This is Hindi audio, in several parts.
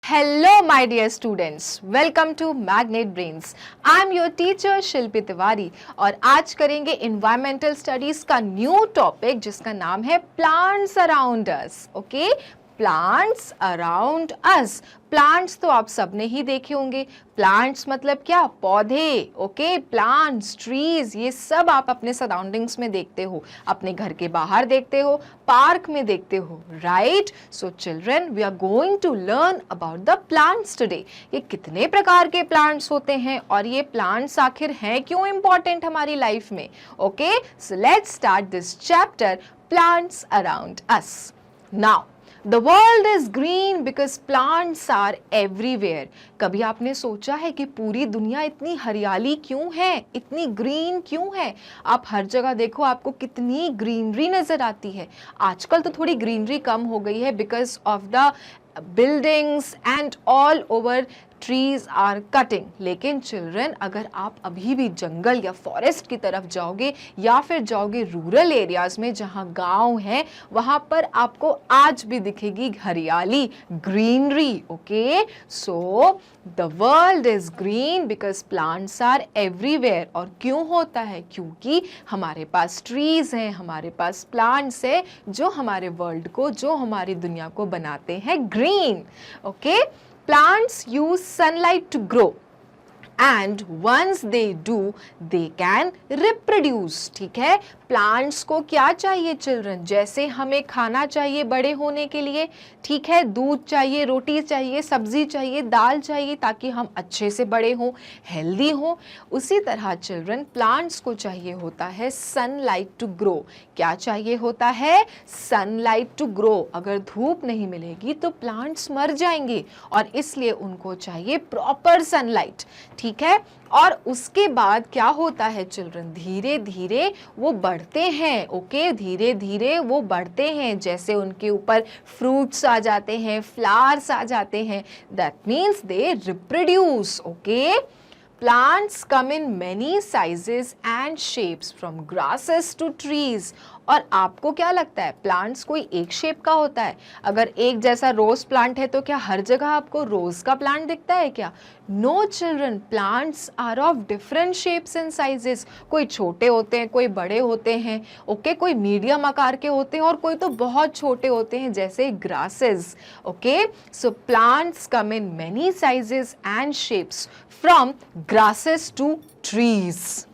Hello, my dear students. Welcome to Magnet Brains. I am your teacher शिल्पी तिवारी और आज करेंगे इन्वायरमेंटल स्टडीज का न्यू टॉपिक जिसका नाम है प्लांट्स अराउंड अस. ओके, प्लांट्स अराउंड अस. प्लांट्स तो आप सबने ही देखे होंगे. प्लांट्स मतलब क्या? पौधे. ओके, प्लांट्स, ट्रीज, ये सब आप अपने सराउंडिंग्स में देखते हो, अपने घर के बाहर देखते हो, पार्क में देखते हो, right? So children, we are going to learn about the plants today. ये कितने प्रकार के प्लांट्स होते हैं और ये प्लांट्स आखिर हैं क्यों इंपॉर्टेंट हमारी लाइफ में? Okay, so let's start this chapter, plants around us. Now The world is green because plants are everywhere. कभी आपने सोचा है कि पूरी दुनिया इतनी हरियाली क्यों है, इतनी ग्रीन क्यों है? आप हर जगह देखो, आपको कितनी ग्रीनरी नजर आती है. आजकल तो थोड़ी ग्रीनरी कम हो गई है because of the buildings and all over trees are cutting. लेकिन चिल्ड्रन, अगर आप अभी भी जंगल या फॉरेस्ट की तरफ जाओगे या फिर जाओगे रूरल एरियाज में जहाँ गांव है, वहाँ पर आपको आज भी दिखेगी हरियाली, greenery. Okay, so the world is green because plants are everywhere. और क्यों होता है? क्योंकि हमारे पास ट्रीज हैं, हमारे पास प्लांट्स है जो हमारे वर्ल्ड को, जो हमारी दुनिया को बनाते हैं green. Okay, plants use sunlight to grow and once they do they can reproduce. ठीक है, प्लांट्स को क्या चाहिए चिल्ड्रन? जैसे हमें खाना चाहिए बड़े होने के लिए, ठीक है, दूध चाहिए, रोटी चाहिए, सब्जी चाहिए, दाल चाहिए ताकि हम अच्छे से बड़े हों, हेल्दी हों, उसी तरह चिल्ड्रन प्लांट्स को चाहिए होता है सनलाइट टू ग्रो. क्या चाहिए होता है? Sunlight to grow. अगर धूप नहीं मिलेगी तो प्लांट्स मर जाएंगे और इसलिए उनको चाहिए प्रॉपर सनलाइट. ठीक है, और उसके बाद क्या होता है चिल्ड्रन? धीरे धीरे वो बढ़ते हैं. ओके, धीरे धीरे वो बढ़ते हैं. जैसे उनके ऊपर फ्रूट्स आ जाते हैं, फ्लावर्स आ जाते हैं, that means they reproduce. Okay, plants come in many sizes and shapes from grasses to trees. और आपको क्या लगता है, प्लांट्स कोई एक शेप का होता है? अगर एक जैसा रोज प्लांट है तो क्या हर जगह आपको रोज का प्लांट दिखता है क्या? No children, plants are of different shapes and sizes. कोई छोटे होते हैं, कोई बड़े होते हैं. ओके, कोई मीडियम आकार के होते हैं और कोई तो बहुत छोटे होते हैं जैसे grasses. Okay, so plants come in many sizes and shapes from grasses to trees.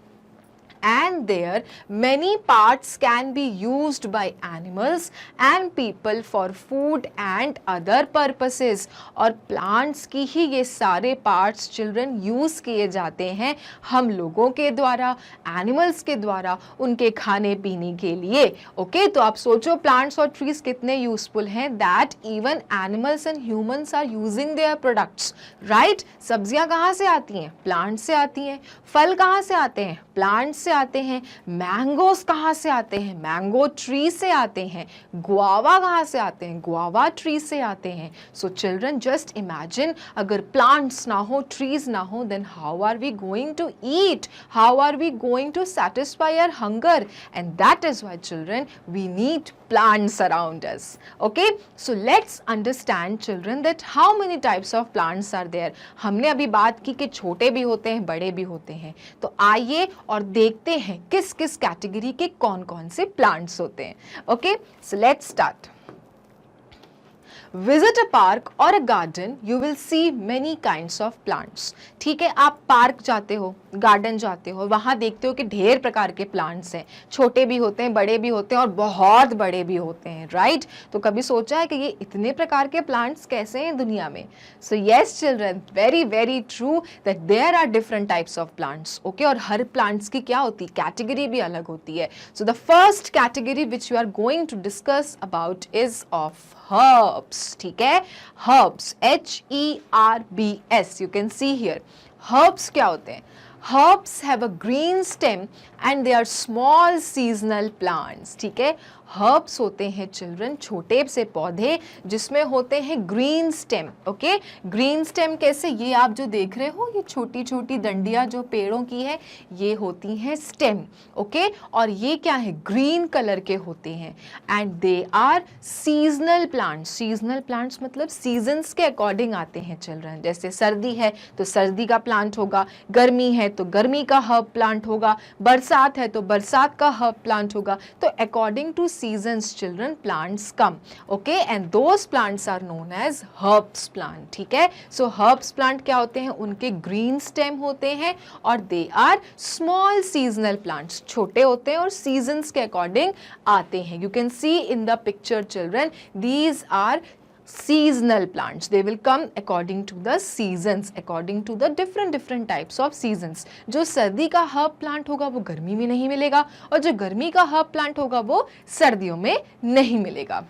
And there many parts can be used by animals and people for food and other purposes. और plants की ही ये सारे parts children use किए जाते हैं हम लोगों के द्वारा, animals के द्वारा, उनके खाने पीने के लिए. ओके, तो आप सोचो plants और trees कितने useful हैं, that even animals and humans are using their products, right? सब्जियां कहाँ से आती हैं? प्लांट से आती हैं. फल कहाँ से आते हैं? प्लांट से आते हैं. मैंगोस कहाँ से आते हैं? मैंगो ट्री से आते हैं. गुआवा कहाँ से आते हैं? गुआवा ट्री से आते हैं. सो चिल्ड्रन, जस्ट इमेजिन, अगर प्लांट्स ना हो, ट्रीज ना हो, then how are we going to eat? How are we going to satisfy our hunger? And that is why children we need plants around us. Okay, so let's understand children that how many types of plants are there. हमने अभी बात की कि छोटे भी होते हैं, बड़े भी होते हैं. तो आइए और देखते हैं किस किस कैटेगरी के कौन कौन से प्लांट्स होते हैं. Okay, so let's start. Visit a park or a garden, you will see many kinds of plants. ठीक है, आप पार्क जाते हो, गार्डन जाते हो, वहाँ देखते हो कि ढेर प्रकार के प्लांट्स हैं. छोटे भी होते हैं, बड़े भी होते हैं और बहुत बड़े भी होते हैं, राइट? तो कभी सोचा है कि ये इतने प्रकार के प्लांट्स कैसे हैं दुनिया में? So yes children, very very true that there are different types of plants. Okay, और हर प्लांट्स की क्या होती है? कैटेगरी भी अलग होती है. So the first category which you are going to discuss about is of herbs. ठीक है, herbs, Herbs, you can see here. Herbs क्या होते हैं? Herbs have a green stem and they are small seasonal plants. ठीक है, हर्ब्स होते हैं चिल्ड्रन छोटे से पौधे जिसमें होते हैं green stem. Okay, green stem कैसे, ये आप जो देख रहे हो ये छोटी छोटी डंडियां जो पेड़ों की है ये होती हैं स्टेम। ओके, और ये क्या है, ग्रीन कलर के होते हैं and they are seasonal plants. Seasonal plants मतलब सीजन्स के अकॉर्डिंग आते हैं चिल्ड्रन। जैसे सर्दी है तो सर्दी का प्लांट होगा, गर्मी है तो गर्मी का हर्ब प्लांट होगा, बरसात है तो बरसात का हर्ब प्लांट होगा। तो according to seasons children plants come. Okay, and those plants are known as herbs plant. ठीक है, सो हर्ब्स प्लांट क्या होते हैं, उनके ग्रीन स्टेम होते हैं और they are small seasonal plants, छोटे होते हैं और सीजन्स के अकॉर्डिंग आते हैं। You can see in the picture children, these are seasonal plants. They will come according to the seasons, according to the different types of seasons. जो सर्दी का हर्ब प्लांट होगा वो गर्मी में नहीं मिलेगा और जो गर्मी का हर्ब प्लांट होगा वो सर्दियों में नहीं मिलेगा।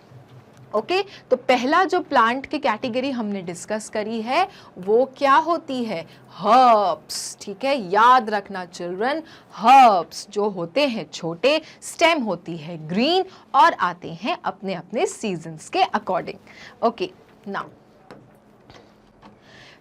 ओके, तो पहला जो प्लांट की कैटेगरी हमने डिस्कस करी है वो क्या होती है, हर्ब्स। ठीक है, याद रखना चिल्ड्रन, हर्ब्स जो होते हैं छोटे, स्टेम होती है ग्रीन और आते हैं अपने अपने सीजन्स के according. Okay, now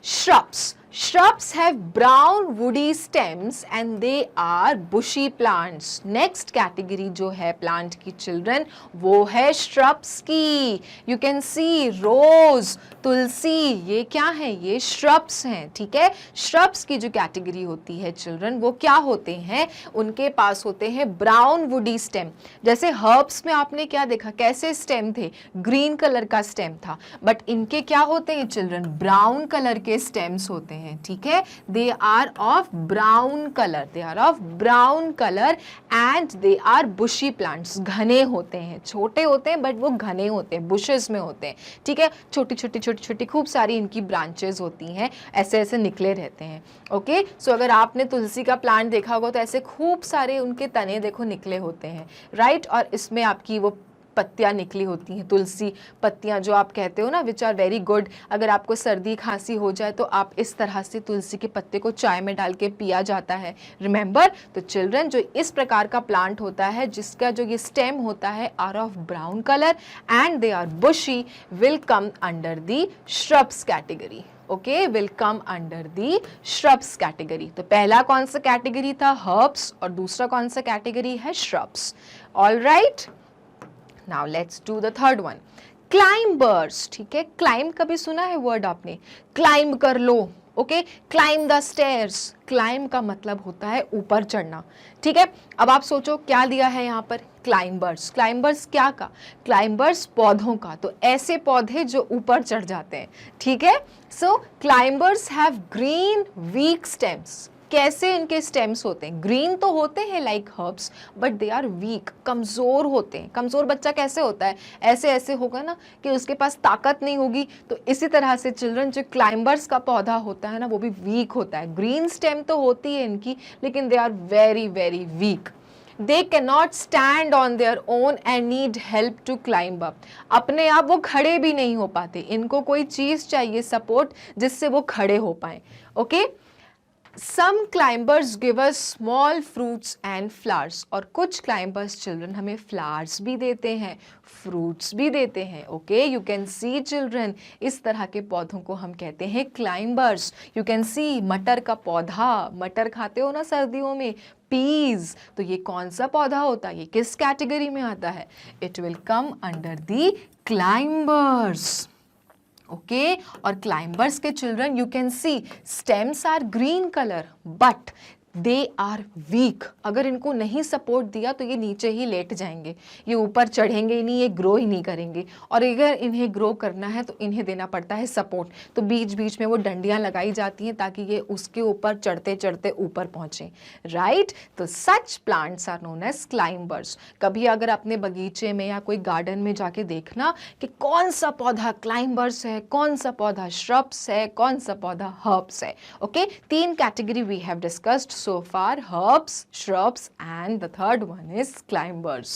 shrubs. Shrubs have brown woody stems and they are bushy plants. Next category जो है plant की children वो है shrubs की। You can see rose, तुलसी, ये क्या है, ये shrubs हैं। ठीक है, shrubs की जो category होती है children वो क्या होते हैं, उनके पास होते हैं brown woody stem। जैसे herbs में आपने क्या देखा, कैसे stem थे, green कलर का stem था, बट इनके क्या होते हैं children, brown कलर के stems होते हैं। ठीक है, they are of brown colour, they are of brown colour and they are bushy plants, घने होते हैं, छोटे होते हैं बट वो घने होते हैं, बुशेस में होते हैं। ठीक है, छोटी छोटी छोटी छोटी खूब सारी इनकी ब्रांचेस होती हैं, ऐसे ऐसे निकले रहते हैं। ओके, सो अगर आपने तुलसी का प्लांट देखा होगा तो ऐसे खूब सारे उनके तने देखो निकले होते हैं, राइट, और इसमें आपकी वो पत्तियां निकली होती हैं, तुलसी पत्तियां जो आप कहते हो ना, विच आर वेरी गुड। अगर आपको सर्दी खांसी हो जाए तो आप इस तरह से तुलसी के पत्ते को चाय में डाल के पिया जाता है, रिमेंबर। तो चिल्ड्रन जो इस प्रकार का प्लांट होता है जिसका जो ये स्टेम होता है are of brown colour and they are bushy, will come under the shrubs category. Okay, will come under the shrubs category. तो पहला कौन सा कैटेगरी था, हर्ब्स, और दूसरा कौन सा कैटेगरी है, shrubs. All right, now let's do the third one, climbers. ठीक है, क्लाइंब कभी सुना है वर्ड आपने, क्लाइंब कर लो। Okay, climb the stairs, climb का मतलब होता है ऊपर चढ़ना। ठीक है, अब आप सोचो क्या दिया है यहाँ पर, क्लाइंबर्स। क्लाइंबर्स क्या का, क्लाइंबर्स पौधों का, तो ऐसे पौधे जो ऊपर चढ़ जाते हैं। ठीक है, so climbers have green weak stems. कैसे इनके स्टेम्स होते हैं, ग्रीन तो होते हैं like herbs but they are weak, कमज़ोर होते हैं। कमज़ोर बच्चा कैसे होता है, ऐसे ऐसे होगा ना कि उसके पास ताकत नहीं होगी। तो इसी तरह से चिल्ड्रन जो क्लाइंबर्स का पौधा होता है ना वो भी वीक होता है। ग्रीन स्टेम तो होती है इनकी लेकिन they are very very weak. They cannot stand on their own and need help to climb up. अपने आप वो खड़े भी नहीं हो पाते, इनको कोई चीज़ चाहिए सपोर्ट जिससे वो खड़े हो पाए। Okay, Some climbers give us small fruits and flowers. और कुछ climbers children हमें flowers भी देते हैं, fruits भी देते हैं। Okay, you can see children, इस तरह के पौधों को हम कहते हैं climbers. You can see मटर का पौधा, मटर खाते हो ना सर्दियों में, peas, तो ये कौन सा पौधा होता है, ये किस कैटेगरी में आता है, it will come under the climbers. Okay, और क्लाइंबर्स के children you can see stems are green colour but they are weak. अगर इनको नहीं सपोर्ट दिया तो ये नीचे ही लेट जाएंगे, ये ऊपर चढ़ेंगे ही नहीं, ये ग्रो ही नहीं करेंगे। और अगर इन्हें ग्रो करना है तो इन्हें देना पड़ता है सपोर्ट, तो बीच बीच में वो डंडियाँ लगाई जाती हैं ताकि ये उसके ऊपर चढ़ते चढ़ते ऊपर पहुँचें, राइट। तो such plants are known as climbers. कभी अगर अपने बगीचे में या कोई गार्डन में जाके देखना कि कौन सा पौधा क्लाइंबर्स है, कौन सा पौधा श्रब्स है, कौन सा पौधा हर्ब्स है। Okay, 3 category we have discussed so far, herbs, shrubs and the third one is climbers.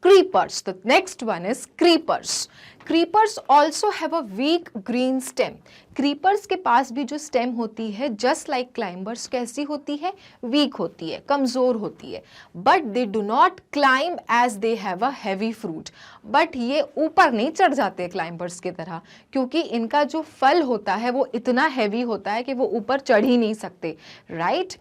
creepers. The next one is creepers. Creepers also have a weak green stem. Creepers के पास भी जो stem होती है just like climbers कैसी होती है, weak होती है, कमज़ोर होती है, but they do not climb as they have a heavy fruit. but ये ऊपर नहीं चढ़ जाते climbers की तरह, क्योंकि इनका जो फल होता है वो इतना heavy होता है कि वो ऊपर चढ़ ही नहीं सकते, right?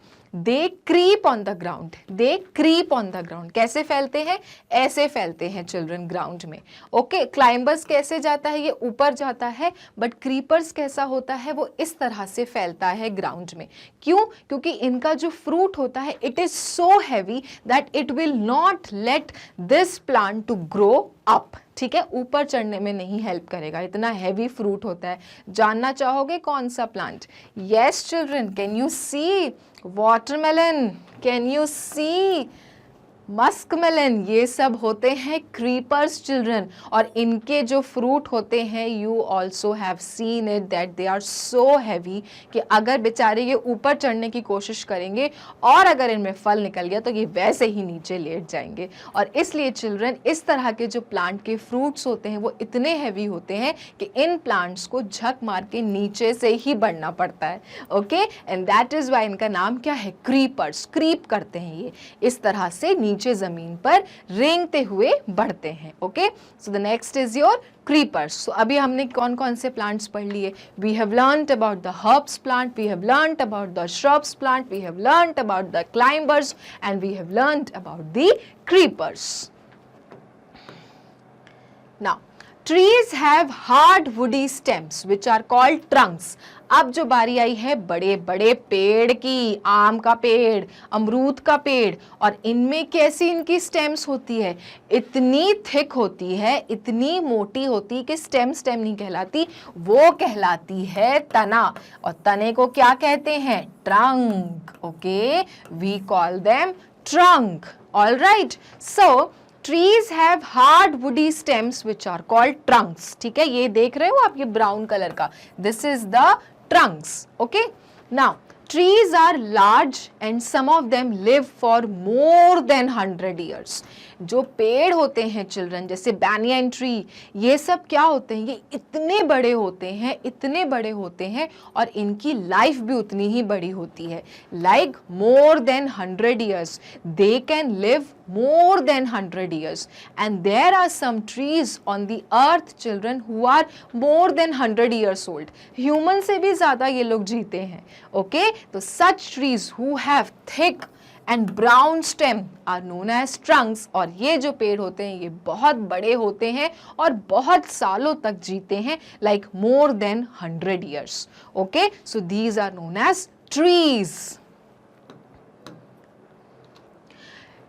They creep on the ground. They creep on the ground. कैसे फैलते हैं? ऐसे फैलते हैं चिल्ड्रन ग्राउंड में. ओके, क्लाइंबर्स कैसे जाता है? ये ऊपर जाता है, बट क्रीपर्स कैसा होता है? वो इस तरह से फैलता है ग्राउंड में. क्यों? क्योंकि इनका जो फ्रूट होता है it is so heavy that it will not let this plant to grow up. ठीक है, ऊपर चढ़ने में नहीं हेल्प करेगा, इतना हैवी फ्रूट होता है. जानना चाहोगे कौन सा plant? Yes children, can you see watermelon, can you see muskmelon? ये सब होते हैं क्रीपर्स चिल्ड्रन, और इनके जो फ्रूट होते हैं you also have seen it that they are so heavy कि अगर बेचारे ये ऊपर चढ़ने की कोशिश करेंगे और अगर इनमें फल निकल गया तो ये वैसे ही नीचे लेट जाएंगे. और इसलिए चिल्ड्रन इस तरह के जो प्लांट के फ्रूट्स होते हैं वो इतने हैवी होते हैं कि इन प्लांट्स को झक मार के नीचे से ही बढ़ना पड़ता है. Okay, and that is why इनका नाम क्या है? क्रीपर्स. क्रीप करते हैं ये, इस तरह से नीचे जमीन पर रेंगते हुए बढ़ते हैं. Okay, so the next is your creepers. So अभी हमने कौन कौन से plants पढ़ लिए? We have learnt about the herbs plant, we have learnt about the shrubs plant, we have learnt about the climbers, and we have learnt about the creepers. Now, trees have hard woody stems which are called trunks. अब जो बारी आई है बड़े बड़े पेड़ की, आम का पेड़, अमरूद का पेड़, और इनमें कैसी इनकी स्टेम्स होती है? इतनी थिक होती है, इतनी मोटी होती है कि स्टेम नहीं कहलाती, वो कहलाती है तना. और तने को क्या कहते हैं? Trunk. Okay, we call them trunk. Alright, so trees have hard woody stems which are called trunks. ठीक है, ये देख रहे हो आप, ये ब्राउन कलर का, this is the trunks. Okay, now trees are large and some of them live for more than 100 years. जो पेड़ होते हैं चिल्ड्रन, जैसे बैनियन ट्री, ये सब क्या होते हैं? ये इतने बड़े होते हैं, इतने बड़े होते हैं, और इनकी लाइफ भी उतनी ही बड़ी होती है. Like more than 100 years. They can live more than 100 years, and there are some trees on the earth children who are more than 100 years old. Human से भी ज़्यादा ये लोग जीते हैं. Okay, तो such trees who have thick and brown stem are known as trunks. और ये जो पेड़ होते हैं ये बहुत बड़े होते हैं और बहुत सालों तक जीते हैं, like more than 100 years. Okay, so these are known as trees.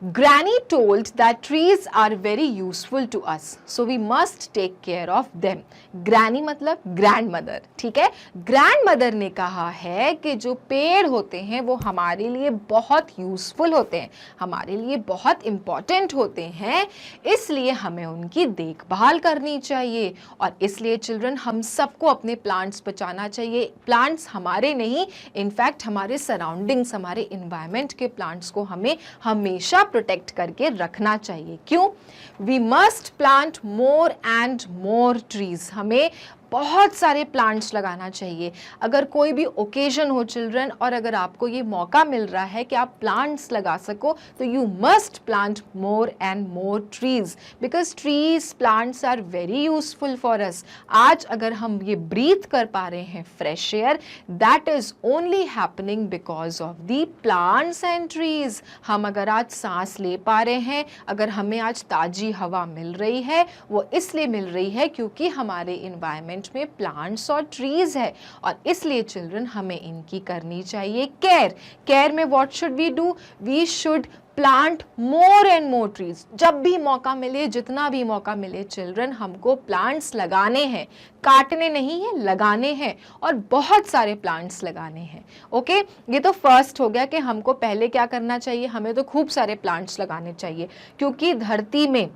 Granny told that trees are very useful to us, so we must take care of them. Granny मतलब grandmother. ठीक है, grandmother ने कहा है कि जो पेड़ होते हैं वो हमारे लिए बहुत यूजफुल होते हैं, हमारे लिए बहुत इम्पॉर्टेंट होते हैं, इसलिए हमें उनकी देखभाल करनी चाहिए. और इसलिए चिल्ड्रन हम सबको अपने प्लांट्स बचाना चाहिए. प्लांट्स हमारे नहीं, इनफैक्ट हमारे सराउंडिंग्स, हमारे इन्वायरमेंट के प्लांट्स को हमें हमेशा प्रोटेक्ट करके रखना चाहिए. क्यों? We must plant more and more trees. हमें बहुत सारे प्लांट्स लगाना चाहिए. अगर कोई भी ओकेजन हो चिल्ड्रन और अगर आपको ये मौका मिल रहा है कि आप प्लांट्स लगा सको, तो you must plant more and more trees, because trees, plants are very useful for us. आज अगर हम ये ब्रीथ कर पा रहे हैं fresh air, that is only happening because of the plants and trees. हम अगर आज सांस ले पा रहे हैं, अगर हमें आज ताजी हवा मिल रही है, वो इसलिए मिल रही है क्योंकि हमारे इन्वायरमेंट में प्लांट्स और ट्रीज है. और इसलिए चिल्ड्रन हमें इनकी करनी चाहिए केयर. केयर में what should we do? We should plant more and more trees. जब भी मौका मिले, जितना भी मौका मिले चिल्ड्रन, हमको प्लांट्स लगाने हैं, काटने नहीं है, लगाने हैं, और बहुत सारे प्लांट्स लगाने हैं. ओके, ये तो फर्स्ट हो गया कि हमको पहले क्या करना चाहिए. हमें तो खूब सारे प्लांट्स लगाने चाहिए, क्योंकि धरती में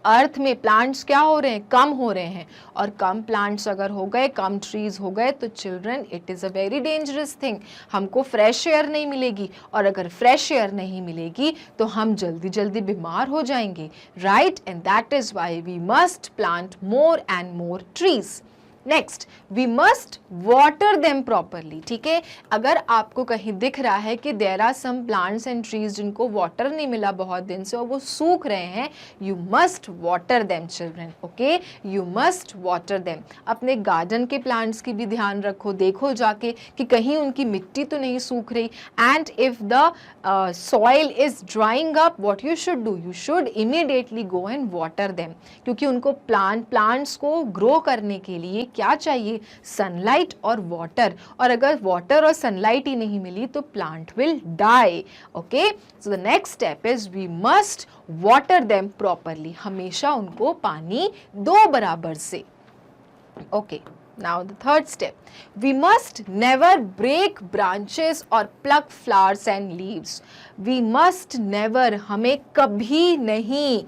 अर्थ में प्लांट्स क्या हो रहे हैं, कम हो रहे हैं, और कम प्लांट्स अगर हो गए, कम ट्रीज हो गए, तो children it is a very dangerous thing, हमको फ्रेश एयर नहीं मिलेगी, और अगर फ्रेश एयर नहीं मिलेगी तो हम जल्दी जल्दी बीमार हो जाएंगे, right, and that is why we must plant more and more trees. Next, we must water them properly, ठीक है, अगर आपको कहीं दिख रहा है कि there are some plants and trees जिनको वाटर नहीं मिला बहुत दिन से और वो सूख रहे हैं, you must water them children, okay, you must water them. अपने गार्डन के प्लांट्स की भी ध्यान रखो, देखो जाके कि कहीं उनकी मिट्टी तो नहीं सूख रही, and if the soil is drawing up, what you should do, you should immediately go and water them, क्योंकि उनको प्लांट्स को ग्रो करने के लिए क्या चाहिए, सनलाइट और वाटर, और अगर वाटर और सनलाइट ही नहीं मिली तो plant will die, okay. So the next step is we must water them properly, हमेशा उनको पानी दो बराबर से, okay. Now the third step, we must never break branches or pluck flowers and leaves. We must never, हमें कभी नहीं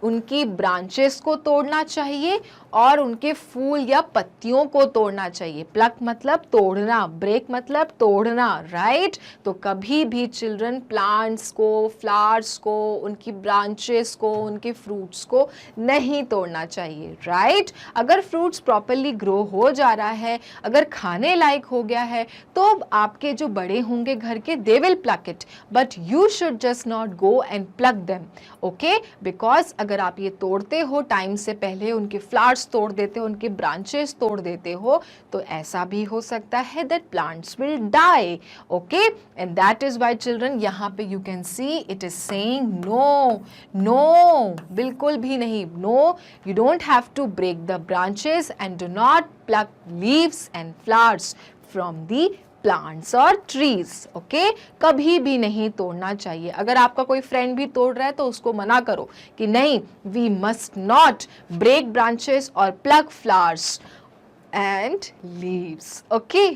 उनकी ब्रांचेस को तोड़ना चाहिए और उनके फूल या पत्तियों को तोड़ना चाहिए। प्लक मतलब तोड़ना, ब्रेक मतलब तोड़ना, राइट। तो कभी भी चिल्ड्रन प्लांट्स को, फ्लावर्स को, उनकी ब्रांचेस को, उनके फ्रूट्स को नहीं तोड़ना चाहिए, राइट। अगर फ्रूट्स प्रॉपरली ग्रो हो जा रहा है, अगर खाने लायक हो गया है, तो आपके जो बड़े होंगे घर के, they will pluck it, but you should just not go and pluck them, okay. Because अगर आप ये तोड़ते हो टाइम से पहले, उनके फ्लावर्स तोड़ देते हो, उनके ब्रांचेस तोड़ देते हो, तो ऐसा भी हो सकता है that plants will die, okay. And that is why children, यहाँ पे you can see it is saying no, no, बिल्कुल भी नहीं, no, you don't have to break the branches and do not pluck leaves and flowers from the plants और ट्रीज, ओके। कभी भी नहीं तोड़ना चाहिए। अगर आपका कोई फ्रेंड भी तोड़ रहा है तो उसको मना करो कि नहीं, we must not break branches और pluck flowers and leaves, okay.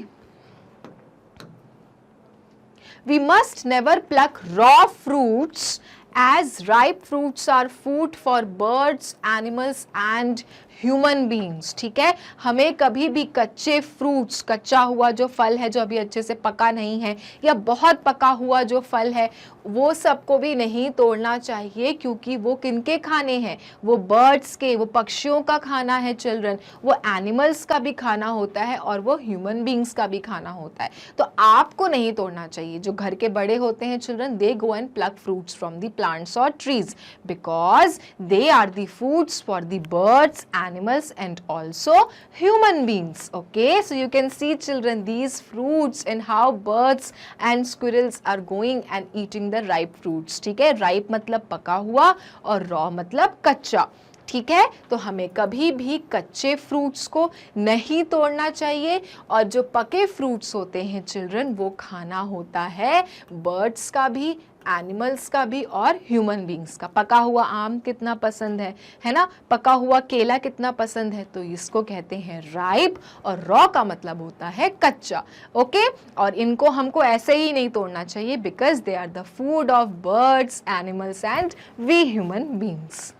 We must never pluck raw fruits as ripe fruits are food for birds, animals and human beings, ठीक है। हमें कभी भी कच्चे फ्रूट्स, कच्चा हुआ जो फल है जो अभी अच्छे से पका नहीं है, या बहुत पका हुआ जो फल है, वो सबको भी नहीं तोड़ना चाहिए, क्योंकि वो किनके खाने हैं, वो बर्ड्स के, वो पक्षियों का खाना है चिल्ड्रन, वो एनिमल्स का भी खाना होता है और वो ह्यूमन बींग्स का भी खाना होता है। तो आपको नहीं तोड़ना चाहिए। जो घर के बड़े होते हैं children, they go and pluck fruits from the plants और trees, because they are the foods for the birds, animals and also human beings, okay. So you can see children these fruits and how birds and squirrels are going and eating the ripe fruits, ठीक है। ripe मतलब पका हुआ और raw मतलब कच्चा, ठीक है। तो हमें कभी भी कच्चे फ्रूट्स को नहीं तोड़ना चाहिए, और जो पके फ्रूट्स होते हैं चिल्ड्रन, वो खाना होता है बर्ड्स का भी, एनिमल्स का भी और ह्यूमन बींग्स का। पका हुआ आम कितना पसंद है ना, पका हुआ केला कितना पसंद है, तो इसको कहते हैं राइप, और रॉ का मतलब होता है कच्चा, ओके। और इनको हमको ऐसे ही नहीं तोड़ना चाहिए, because they are the food of birds, animals and we human beings.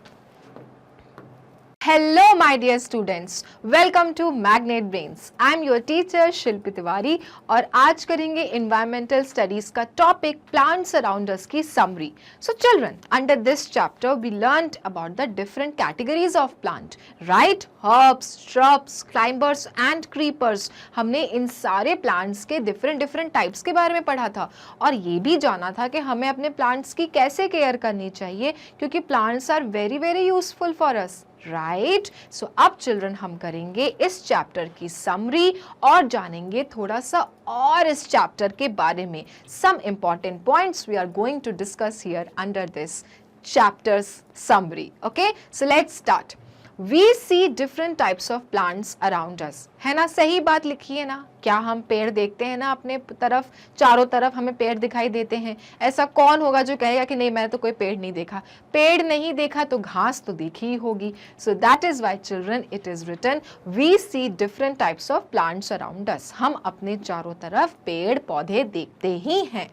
Hello my dear students, welcome to Magnet Brains. I am your teacher शिल्पी तिवारी, और आज करेंगे environmental studies का topic plants around us की summary. So children, under this chapter we learned about the different categories of plant, right? Herbs, shrubs, climbers and creepers. हमने इन सारे plants के different types के बारे में पढ़ा था, और ये भी जाना था कि हमें अपने plants की कैसे care करनी चाहिए, क्योंकि plants are very useful for us, right. So अब चिल्ड्रन हम करेंगे इस चैप्टर की समरी और जानेंगे थोड़ा सा और इस चैप्टर के बारे में। Some important points we are going to discuss here under this chapter's summary, okay. So let's start. We see different types of plants around us, है ना, सही बात लिखी है ना। क्या हम पेड़ देखते हैं ना अपने तरफ, चारों तरफ हमें पेड़ दिखाई देते हैं। ऐसा कौन होगा जो कहेगा कि नहीं मैंने तो कोई पेड़ नहीं देखा। पेड़ नहीं देखा तो घास तो देखी ही होगी। So that is why children it is written we see different types of plants around us. हम अपने चारों तरफ पेड़ पौधे देखते ही हैं।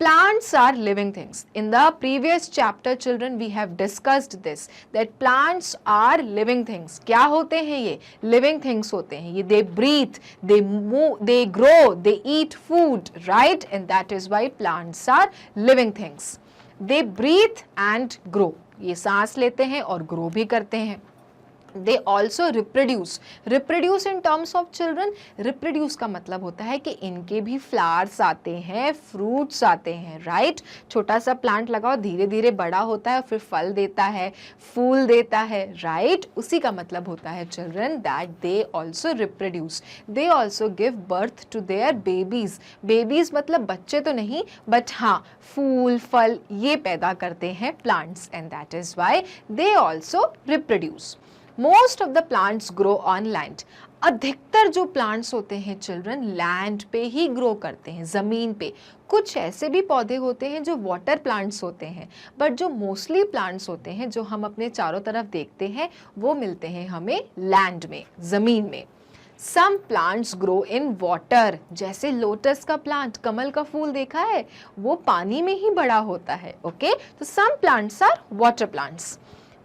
Plants are living things. In the previous chapter, children, we have discussed this, that plants are living things. क्या होते हैं ये? Living things होते हैं. ये they breathe, they move, they grow, they eat food, right? And that is why plants are living things. They breathe and grow. ये सांस लेते हैं और grow भी करते हैं. They also reproduce. Reproduce in terms of children, reproduce का मतलब होता है कि इनके भी flowers आते हैं, fruits आते हैं, right? छोटा सा plant लगाओ, धीरे धीरे बड़ा होता है, फिर फल देता है, फूल देता है, right? उसी का मतलब होता है children that they also reproduce. They also give birth to their babies. Babies मतलब बच्चे तो नहीं, but हाँ, फूल फल ये पैदा करते हैं plants, and that is why they also reproduce. Most of the plants grow on land. अधिकतर जो प्लांट्स होते हैं चिल्ड्रन लैंड पे ही ग्रो करते हैं, ज़मीन पे. कुछ ऐसे भी पौधे होते हैं जो वाटर प्लांट्स होते हैं, बट जो मोस्टली प्लांट्स होते हैं जो हम अपने चारों तरफ देखते हैं वो मिलते हैं हमें लैंड में, ज़मीन में. Some plants grow in water. जैसे लोटस का प्लांट, कमल का फूल देखा है, वो पानी में ही बड़ा होता है. ओके, तो some plants are water plants.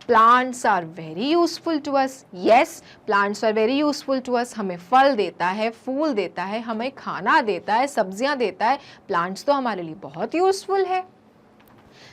Plants are very useful to us. Yes, plants are very useful to us. हमें फल देता है, फूल देता है, हमें खाना देता है, सब्जियां देता है. Plants तो हमारे लिए बहुत useful है.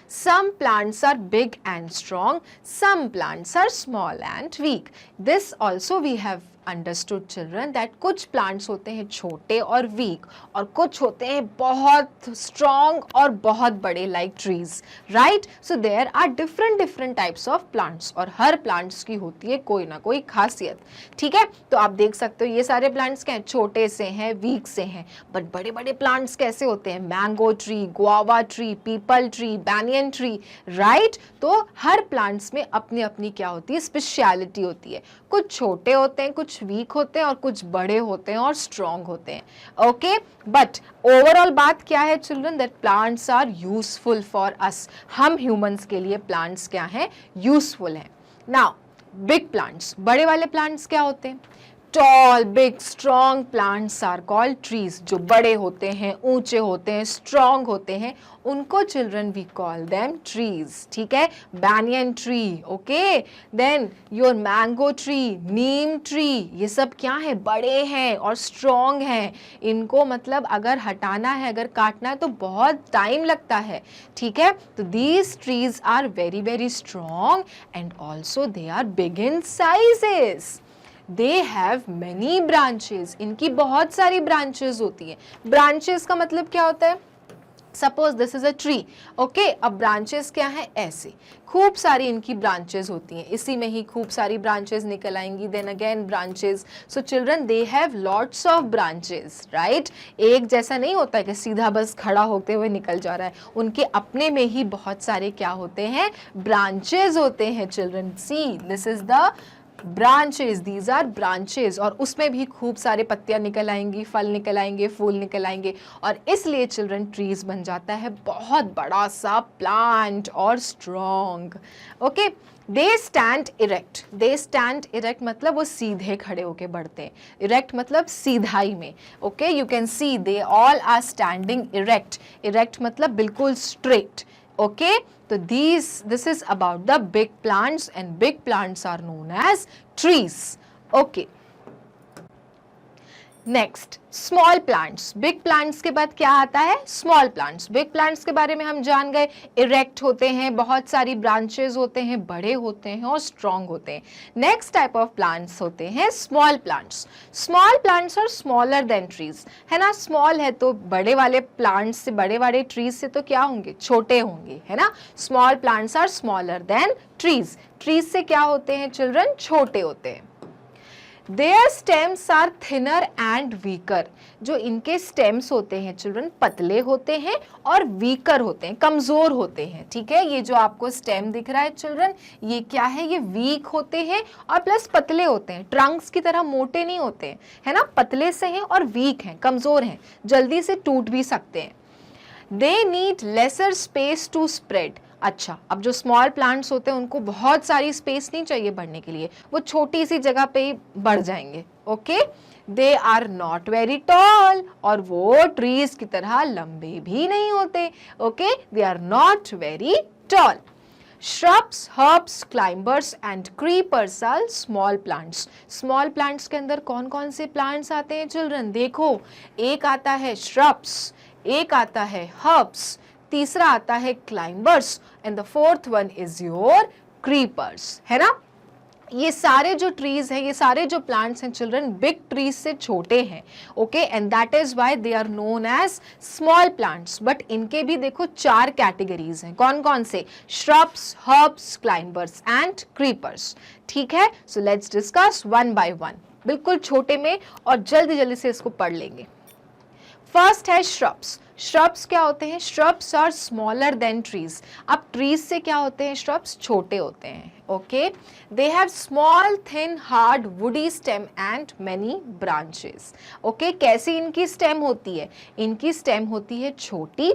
Some plants are big and strong. Some plants are small and weak. This also we have understood children that कुछ plants होते हैं छोटे और weak और कुछ होते हैं बहुत strong और बहुत बड़े like trees, right? So there are different types of plants और हर plants की होती है कोई ना कोई खासियत. ठीक है, तो आप देख सकते हो ये सारे plants क्या हैं, छोटे से हैं, weak से हैं, but बड़े बड़े plants कैसे होते हैं, mango tree, guava tree, people tree, banyan tree, right? तो हर plants में अपनी अपनी क्या होती है, speciality होती है. कुछ छोटे होते हैं, कुछ वीक होते हैं और कुछ बड़े होते हैं और स्ट्रॉन्ग होते हैं. ओके, बट ओवरऑल बात क्या है children, that plants are useful for us. हम ह्यूमंस के लिए प्लांट्स क्या हैं, यूजफुल हैं. नाउ बिग प्लांट्स, बड़े वाले प्लांट्स क्या होते हैं, tall big strong plants are called trees. जो बड़े होते हैं, ऊंचे होते हैं, स्ट्रॉन्ग होते हैं, उनको children we call them trees. ठीक है, banyan tree, okay, then your mango tree, neem tree, ये सब क्या है, बड़े हैं और स्ट्रॉन्ग हैं. इनको मतलब अगर हटाना है, अगर काटना है तो बहुत टाइम लगता है. ठीक है, तो these trees are very very strong and also they are big in sizes. They have many branches. इनकी बहुत सारी branches होती हैं. Branches का मतलब क्या होता है, suppose this is a tree. Okay, अब ब्रांचेस क्या है, ऐसे खूब सारी इनकी ब्रांचेस होती हैं, इसी में ही खूब सारी ब्रांचेस निकल आएंगी, then again branches. So children they have lots of branches, right. एक जैसा नहीं होता है कि सीधा बस खड़ा होते हुए निकल जा रहा है, उनके अपने में ही बहुत सारे क्या होते हैं, ब्रांचेस होते हैं. Children see, this is the branches, these are branches, और उसमें भी खूब सारे पत्तियां निकल आएंगी, फल निकल आएंगे, फूल निकल आएंगे, और इसलिए चिल्ड्रन ट्रीज बन जाता है बहुत बड़ा सा प्लांट और strong. Okay, they stand erect. They stand erect मतलब वो सीधे खड़े होके बढ़ते हैं. इरेक्ट मतलब सीधाई में. Okay, you can see they all are standing erect. Erect मतलब बिल्कुल straight. Okay, so this is about the big plants, and big plants are known as trees. Okay, next small plants. Big plants के बाद क्या आता है, स्मॉल प्लांट्स. बिग प्लांट्स के बारे में हम जान गए, इरेक्ट होते हैं, बहुत सारी ब्रांचेस होते हैं, बड़े होते हैं और स्ट्रॉन्ग होते हैं. नेक्स्ट टाइप ऑफ प्लांट्स होते हैं small plants. Small plants are smaller than trees, है ना. स्मॉल है तो बड़े वाले प्लांट्स से, बड़े वाले ट्रीज से तो क्या होंगे, छोटे होंगे, है ना. Small plants are smaller than trees. Trees से क्या होते हैं चिल्ड्रन, छोटे होते हैं. Their stems are thinner and weaker. जो इनके stems होते हैं चिल्ड्रन, पतले होते हैं और weaker होते हैं, कमज़ोर होते हैं. ठीक है, ये जो आपको stem दिख रहा है चिल्ड्रन, ये क्या है, ये weak होते हैं और प्लस पतले होते हैं. ट्रंक्स की तरह मोटे नहीं होते हैं, है ना, पतले से हैं और weak हैं, कमज़ोर हैं, जल्दी से टूट भी सकते हैं. They need lesser space to spread. अच्छा, अब जो स्मॉल प्लांट्स होते हैं उनको बहुत सारी स्पेस नहीं चाहिए बढ़ने के लिए, वो छोटी सी जगह पे ही बढ़ जाएंगे. Okay, they are not very tall, और वो ट्रीज की तरह लंबे भी नहीं होते. Okay, they are not very tall. Shrubs, herbs, climbers and creepers are small plants. Small plants के अंदर कौन कौन से plants आते हैं चिल्ड्रन? देखो, एक आता है shrubs, एक आता है herbs, तीसरा आता है climbers and the fourth one is your creepers, है ना? ये सारे जो ट्रीज हैं, ये सारे जो प्लांट्स हैं चिल्ड्रन, बिग ट्रीज से छोटे हैं. Okay, and that is why they are known as small plants. But इनके भी देखो 4 कैटेगरीज हैं. कौन कौन से? Shrubs, herbs, climbers and creepers. ठीक है, so let's discuss one by one, बिल्कुल छोटे में, और जल्दी जल्दी से इसको पढ़ लेंगे. फर्स्ट है श्रब्स. श्रब्स क्या होते हैं? Shrubs are smaller than trees. अब ट्रीज से क्या होते हैं? श्रब्स छोटे होते हैं. Okay, they have small thin hard woody stem and many branches. Okay, कैसी इनकी स्टेम होती है? इनकी स्टेम होती है छोटी,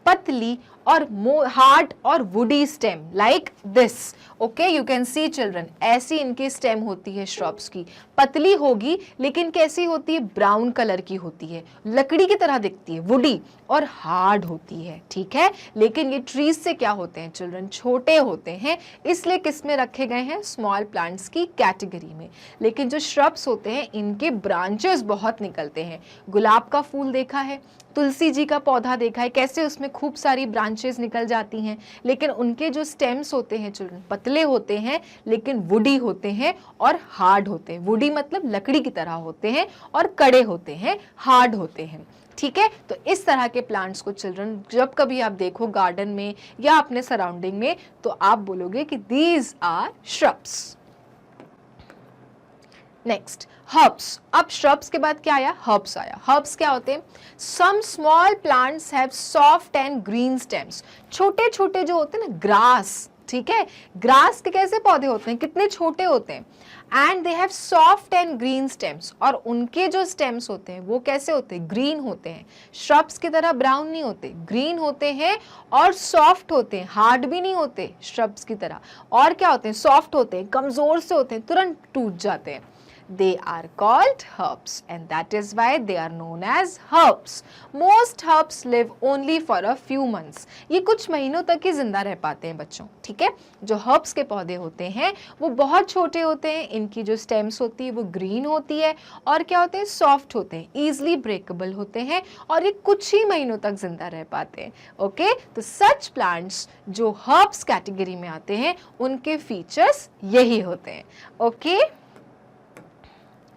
पतली और हार्ड और woody stem like this. Okay, you can C children, ऐसी इनकी स्टेम होती है श्रब्स की. पतली होगी लेकिन कैसी होती है? ब्राउन कलर की होती है, लकड़ी की तरह दिखती है, वुडी, और हार्ड होती है. ठीक है, लेकिन ये ट्रीज से क्या होते हैं चिल्ड्रन? छोटे होते हैं, इसलिए किस में रखे गए हैं? स्मॉल प्लांट्स की कैटेगरी में. लेकिन जो श्रब्स होते हैं इनके ब्रांचेस बहुत निकलते हैं. गुलाब का फूल देखा है, तुलसी जी का पौधा देखा है, कैसे उसमें खूब सारी ब्रांचेस निकल जाती हैं. लेकिन उनके जो स्टेम्स होते हैं चिल्ड्रन, पतले होते हैं लेकिन वुडी होते हैं और हार्ड होते हैं. वुडी मतलब लकड़ी की तरह होते हैं, और कड़े होते हैं, हार्ड होते हैं. ठीक है, तो इस तरह के प्लांट्स को चिल्ड्रन जब कभी आप देखो गार्डन में या अपने सराउंडिंग में, तो आप बोलोगे कि these are shrubs. Next, herbs. अब श्रब्स के बाद क्या आया? हर्ब्स आया. हर्ब्स क्या होते हैं? Some small plants have soft and green stems. छोटे छोटे जो होते हैं ना, ग्रास. ठीक है, ग्रास के कैसे पौधे होते हैं? कितने छोटे होते हैं. And they have soft and green stems, और उनके जो स्टेम्स होते हैं वो कैसे होते हैं? ग्रीन होते हैं. श्रब्स की तरह ब्राउन नहीं होते, ग्रीन होते हैं और सॉफ्ट होते हैं. हार्ड भी नहीं होते श्रब्स की तरह. और क्या होते हैं? सॉफ्ट होते हैं, कमजोर से होते हैं, तुरंत टूट जाते हैं. They are called herbs and that is why they are known as herbs. Most herbs live only for a few months. ये कुछ महीनों तक ही जिंदा रह पाते हैं बच्चों. ठीक है, जो herbs के पौधे होते हैं वो बहुत छोटे होते हैं. इनकी जो stems होती है वो green होती है, और क्या होते हैं? soft होते हैं, easily breakable होते हैं, और ये कुछ ही महीनों तक जिंदा रह पाते हैं. ओके, तो such plants जो herbs कैटेगरी में आते हैं उनके फीचर्स यही होते हैं. Okay,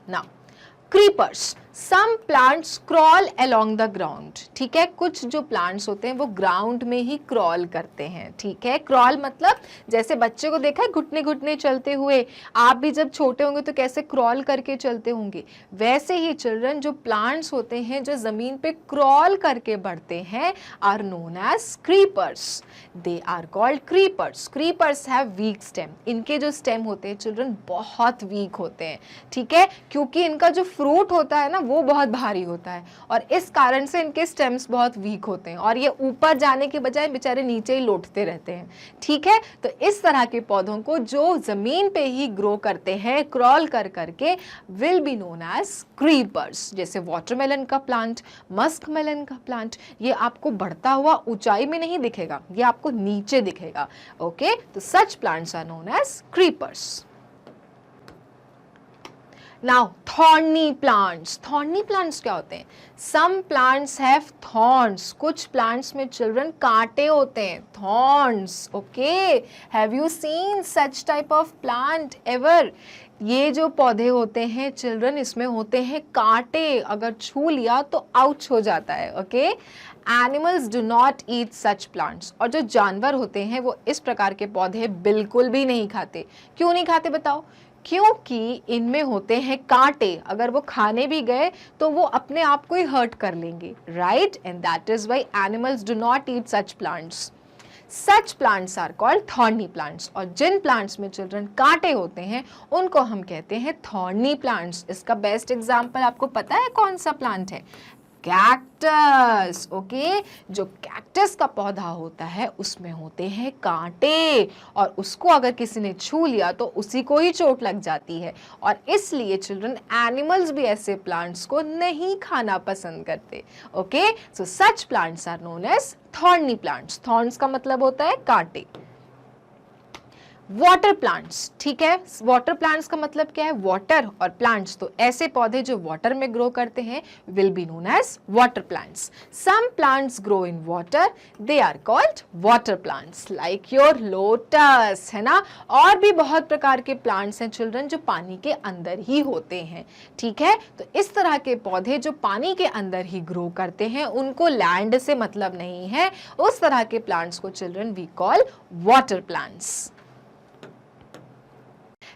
now creepers. Some plants crawl along the ground. ठीक है, कुछ जो प्लांट्स होते हैं वो ग्राउंड में ही क्रॉल करते हैं. ठीक है, क्रॉल मतलब जैसे बच्चे को देखा है घुटने घुटने चलते हुए, आप भी जब छोटे होंगे तो कैसे क्रॉल करके चलते होंगे, वैसे ही चिल्ड्रन जो प्लांट्स होते हैं जो जमीन पे क्रॉल करके बढ़ते हैं are known as creepers. They are called creepers. Creepers have weak stem. इनके जो स्टेम होते हैं चिल्ड्रन बहुत वीक होते हैं. ठीक है, क्योंकि इनका जो फ्रूट होता है ना वो बहुत भारी होता है, और इस कारण से इनके स्टेम्स बहुत वीक होते हैं, और ये ऊपर जाने के बजाय बेचारे नीचे ही लौटते रहते हैं. ठीक है, तो इस तरह के पौधों को जो जमीन पे ही ग्रो करते हैं क्रॉल कर करके will be known as creepers. जैसे वाटरमेलन का प्लांट, मस्क मेलन का प्लांट, ये आपको बढ़ता हुआ ऊंचाई में नहीं दिखेगा, ये आपको नीचे दिखेगा. ओके, तो such plants are known as creepers. Now thorny plants. Thorny plants क्या होते हैं? Some plants have thorns. कुछ plants में children कांटे होते हैं, thorns. Okay, have you seen such type of plant ever? ये जो पौधे होते हैं चिल्ड्रन इसमें होते हैं कांटे, अगर छू लिया तो आउच हो जाता है. Okay, animals do not eat such plants. और जो जानवर होते हैं वो इस प्रकार के पौधे बिल्कुल भी नहीं खाते. क्यों नहीं खाते बताओ? क्योंकि इनमें होते हैं कांटे, अगर वो खाने भी गए तो वो अपने आप को ही हर्ट कर लेंगे. Right, and that is why animals do not eat such plants. Such plants are called thorny plants. और जिन प्लांट्स में चिल्ड्रन कांटे होते हैं उनको हम कहते हैं थॉर्नी प्लांट्स. इसका बेस्ट एग्जाम्पल आपको पता है कौन सा प्लांट है? कैक्टस। ओके, जो कैक्टस का पौधा होता है उसमें होते हैं कांटे, और उसको अगर किसी ने छू लिया तो उसी को ही चोट लग जाती है, और इसलिए चिल्ड्रन एनिमल्स भी ऐसे प्लांट्स को नहीं खाना पसंद करते। Okay, so such plants are known as thorny plants. Thorns का मतलब होता है कांटे। वाटर प्लांट्स, ठीक है, वाटर प्लांट्स का मतलब क्या है? वाटर और प्लांट्स, तो ऐसे पौधे जो वाटर में ग्रो करते हैं will be known as water plants. Some plants grow in water, they are called water plants, like your lotus, है ना। और भी बहुत प्रकार के प्लांट्स हैं चिल्ड्रन जो पानी के अंदर ही होते हैं, ठीक है। तो इस तरह के पौधे जो पानी के अंदर ही ग्रो करते हैं, उनको लैंड से मतलब नहीं है, उस तरह के प्लांट्स को children we call water plants.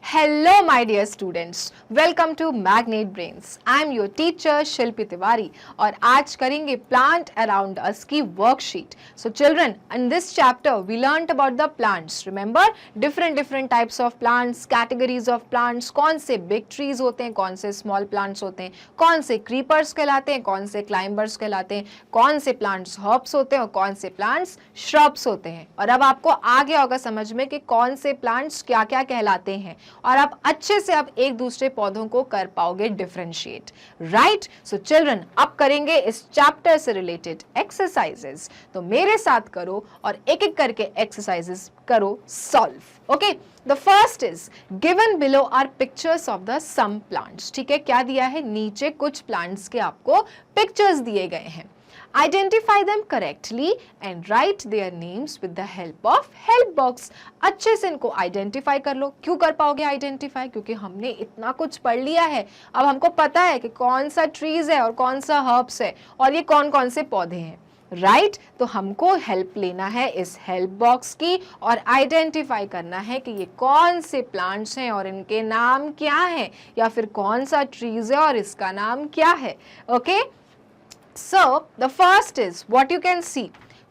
Hello my dear students, welcome to Magnet Brains. I am your teacher शिल्पी तिवारी, और आज करेंगे plant around us की worksheet. So children, in this chapter we learnt about the plants. Remember different types of plants, categories of plants, कौन से big trees होते हैं, कौन से small plants होते हैं, कौन से creepers कहलाते हैं, कौन से climbers कहलाते हैं, कौन से plants herbs होते हैं और कौन से plants shrubs होते हैं। और अब आपको आ गया होगा समझ में कि कौन से plants क्या क्या कहलाते हैं, और आप अच्छे से अब एक दूसरे पौधों को कर पाओगे डिफरेंशिएट, राइट। सो चिल्ड्रन, अब करेंगे इस चैप्टर से रिलेटेड एक्सरसाइजेस, तो मेरे साथ करो और एक एक करके एक्सरसाइजेस करो solve. Okay, the first is given below are pictures of the some plants. ठीक है, क्या दिया है? नीचे कुछ प्लांट्स के आपको पिक्चर्स दिए गए हैं। Identify them correctly and write their names with the help of help box. अच्छे से इनको आइडेंटिफाई कर लो। क्यों कर पाओगे आइडेंटिफाई? क्योंकि हमने इतना कुछ पढ़ लिया है, अब हमको पता है कि कौन सा ट्रीज है और कौन सा हर्ब्स है और ये कौन कौन से पौधे हैं, राइट। तो हमको हेल्प लेना है इस हेल्प बॉक्स की और आइडेंटिफाई करना है कि ये कौन से प्लांट्स हैं और इनके नाम क्या हैं, या फिर कौन सा ट्रीज है और इसका नाम क्या है। Okay, so the first is what you can see,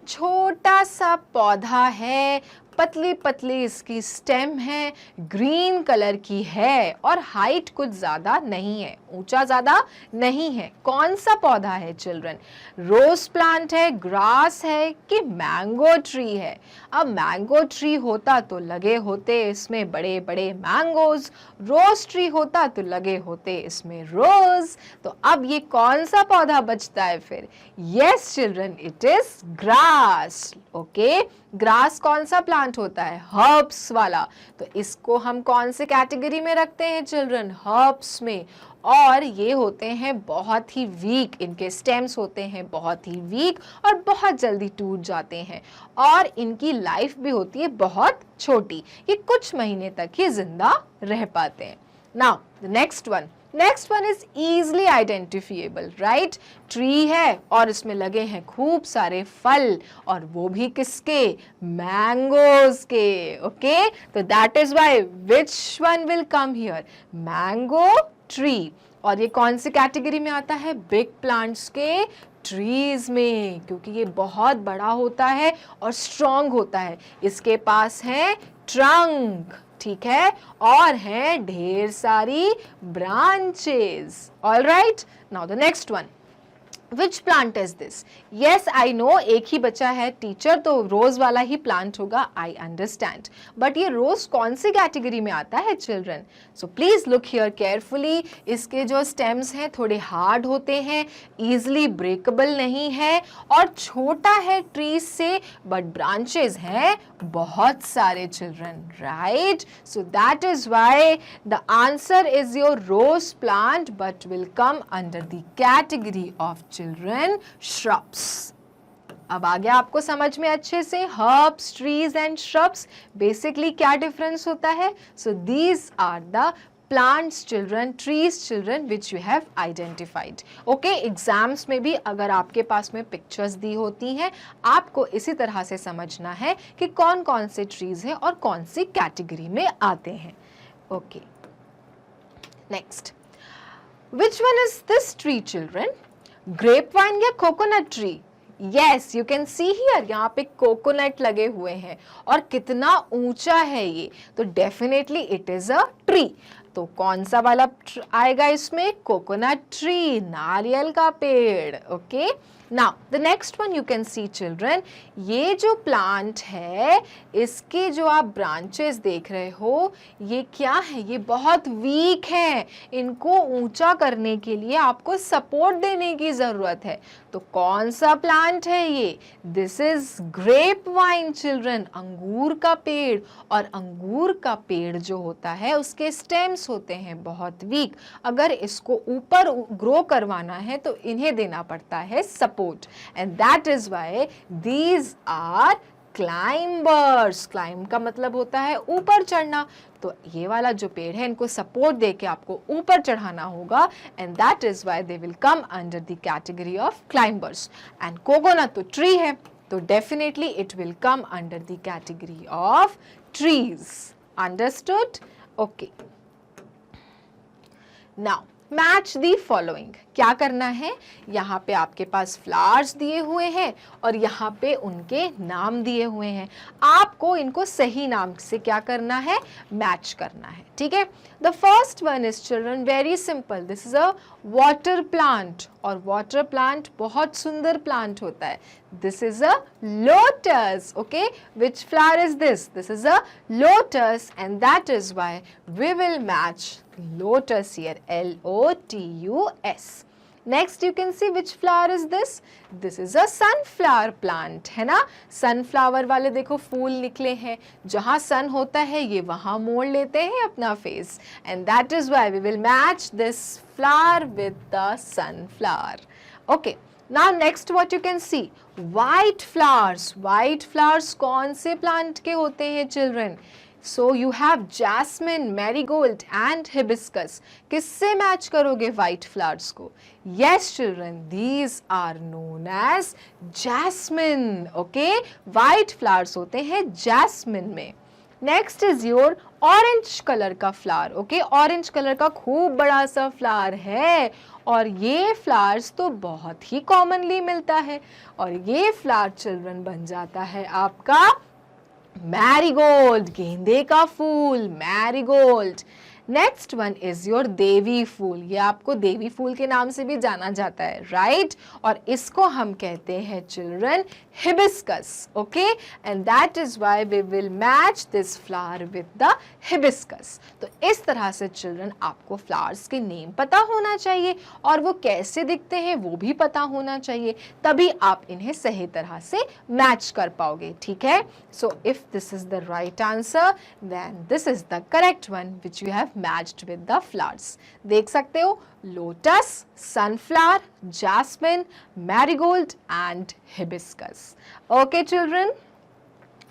छोटा सा पौधा है, पतली पतली इसकी स्टेम है, ग्रीन कलर की है और हाइट कुछ ज्यादा नहीं है, ऊंचा ज्यादा नहीं है। कौन सा पौधा है चिल्ड्रन? रोज प्लांट है, ग्रास है कि मैंगो ट्री है? अब मैंगो ट्री होता तो लगे होते इसमें बड़े बड़े मैंगोज, रोज ट्री होता तो लगे होते इसमें रोज। तो अब ये कौन सा पौधा बचता है फिर? Yes children, it is grass. Okay, grass कौन सा प्लांट होता है? हर्ब्स वाला। तो इसको हम कौन से कैटेगरी में रखते हैं चिल्ड्रन? हर्ब्स में। और ये होते हैं बहुत ही वीक, इनके स्टेम्स होते हैं बहुत ही वीक और बहुत जल्दी टूट जाते हैं, और इनकी लाइफ भी होती है बहुत छोटी, ये कुछ महीने तक ही जिंदा रह पाते हैं। Now the next one is easily identifiable, right. Tree है और इसमें लगे हैं खूब सारे फल, और वो भी किसके? मैंगोज के। ओके, तो that is why which one will come here? Mango tree. और ये कौन सी कैटेगरी में आता है? बिग प्लांट्स के ट्रीज में, क्योंकि ये बहुत बड़ा होता है और स्ट्रॉन्ग होता है। इसके पास है ट्रंक, ठीक है, और हैं ढेर सारी branches. All right, now the next one, which plant is this? Yes I know, एक ही बचा है टीचर, तो रोज वाला ही प्लांट होगा, आई अंडरस्टैंड, बट ये रोज कौन सी कैटेगरी में आता है children? So please look here carefully. इसके जो स्टेम्स हैं थोड़े हार्ड होते हैं, इजिली ब्रेकेबल नहीं है, और छोटा है ट्रीज से, बट ब्रांचेस हैं बहुत सारे children, right. So that is why the answer is your rose plant, but will come under the category of children shrubs. अब आ गया आपको समझ में अच्छे से, herbs, trees and shrubs basically क्या डिफरेंस होता है। So these are the plants children, trees children which you have identified. Okay, exams में भी अगर आपके पास में पिक्चर्स दी होती हैं, आपको इसी तरह से समझना है कि कौन कौन से ट्रीज हैं और कौन सी कैटेगरी में आते हैं। Okay, next, which one is this tree children? Grape vine या coconut tree? Yes, you can see here, यहाँ पे कोकोनट लगे हुए हैं और कितना ऊंचा है ये, तो definitely it is a tree. तो कौन सा वाला आएगा इसमें? कोकोनट ट्री, नारियल का पेड़। Okay, now the next one you can C children, ये जो प्लांट है इसके जो आप ब्रांचेस देख रहे हो ये क्या है? ये बहुत वीक है, इनको ऊंचा करने के लिए आपको सपोर्ट देने की जरूरत है। तो कौन सा प्लांट है ये? This is grape vine children, अंगूर का पेड़। और अंगूर का पेड़ जो होता है उसके स्टेम्स होते हैं बहुत वीक, अगर इसको ऊपर ग्रो करवाना है तो इन्हें देना पड़ता है support, and that is why these are climbers. Climb का मतलब होता है ऊपर चढ़ना, तो ये वाला जो पेड़ है इनको सपोर्ट देके आपको ऊपर चढ़ाना होगा, and that is why they will come under the category of climbers. And coconut तो ट्री है, तो definitely it will come under the category of trees. Understood? Okay, now match the following. क्या करना है? यहाँ पे आपके पास फ्लावर्स दिए हुए हैं और यहाँ पे उनके नाम दिए हुए हैं, आपको इनको सही नाम से क्या करना है? मैच करना है। ठीक है, the first one is children very simple, this is a water plant, और वाटर प्लांट बहुत सुंदर प्लांट होता है। This is a lotus. Okay, which flower is this? This is a lotus, and that is why we will match lotus here, L-O-T-U-S. Next you can see which flower is this? This is a sunflower plant, है ना? sunflower वाले देखो फूल निकले हैं, जहाँ sun होता है ये वहाँ मोड़ लेते हैं अपना face, and that is why we will match this flower with the sunflower. Okay, now next what you can see, white flowers. white flowers कौन से plant के होते हैं children? So you have jasmine, marigold and hibiscus. किससे मैच करोगे white flowers को? Yes children, these are known as jasmine. Okay, white flowers होते हैं jasmine में। Next is your orange color का flower. Okay, orange color का खूब बड़ा सा flower है, और ये flowers तो बहुत ही commonly मिलता है, और ये flower children बन जाता है आपका मैरीगोल्ड, गेंदे का फूल, marigold. Next one is your देवी फूल, ये आपको देवी फूल के नाम से भी जाना जाता है, राइट? और इसको हम कहते हैं children hibiscus. Okay, and that is why we will match this flower with the hibiscus. तो इस तरह से चिल्ड्रन आपको फ्लावर्स के नेम पता होना चाहिए, और वो कैसे दिखते हैं वो भी पता होना चाहिए, तभी आप इन्हें सही तरह से मैच कर पाओगे। ठीक है, so if this is the right answer then this is the correct one which you have matched with the flowers. देख सकते हो, lotus, sunflower, jasmine, marigold and hibiscus. Okay children,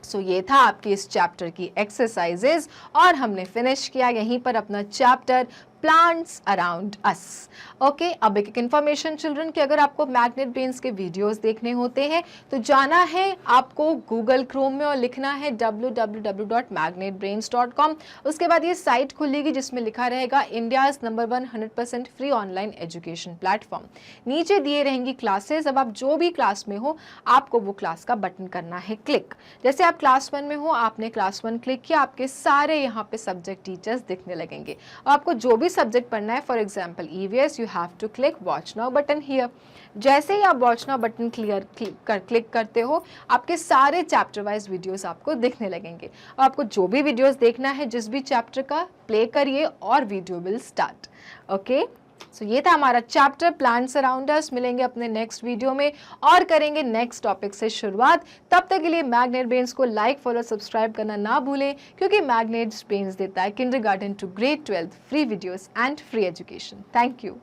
so ये था आपकी इस चैप्टर की एक्सरसाइजेज, और हमने फिनिश किया यहीं पर अपना चैप्टर प्लांट्स अराउंड अस। ओके, अब एक इन्फॉर्मेशन चिल्ड्रन कि अगर आपको मैग्नेट ब्रेन्स के वीडियोस देखने होते हैं तो जाना है आपको गूगल क्रोम में और लिखना है www.magnetbrains.com। उसके बाद ये साइट खुलेगी जिसमें लिखा रहेगा India's number 1 100% free online education platform. नीचे दिए रहेंगी क्लासेस, अब आप जो भी क्लास में हो आपको वो क्लास का बटन करना है क्लिक। जैसे आप क्लास 1 में हो, आपने क्लास 1 क्लिक किया, आपके सारे यहाँ पे सब्जेक्ट टीचर्स दिखने लगेंगे। आपको जो भी सब्जेक्ट पढ़ना है, for example EVS, you have to click watch now button here. जैसे ही आप वॉच नाउ बटन क्लिक करते हो, आपके सारे चैप्टर वाइज वीडियोस आपको दिखने लगेंगे। और आपको जो भी वीडियोस देखना है जिस भी चैप्टर का, प्ले करिए और वीडियो विल स्टार्ट। ओके, सो ये था हमारा चैप्टर प्लांट्स अराउंड अस। मिलेंगे अपने नेक्स्ट वीडियो में और करेंगे नेक्स्ट टॉपिक से शुरुआत। तब तक के लिए मैग्नेट ब्रेन्स को लाइक, फॉलो, सब्सक्राइब करना ना भूलें, क्योंकि मैग्नेट ब्रेन्स देता है kindergarten to grade 12 free videos and free education. Thank you.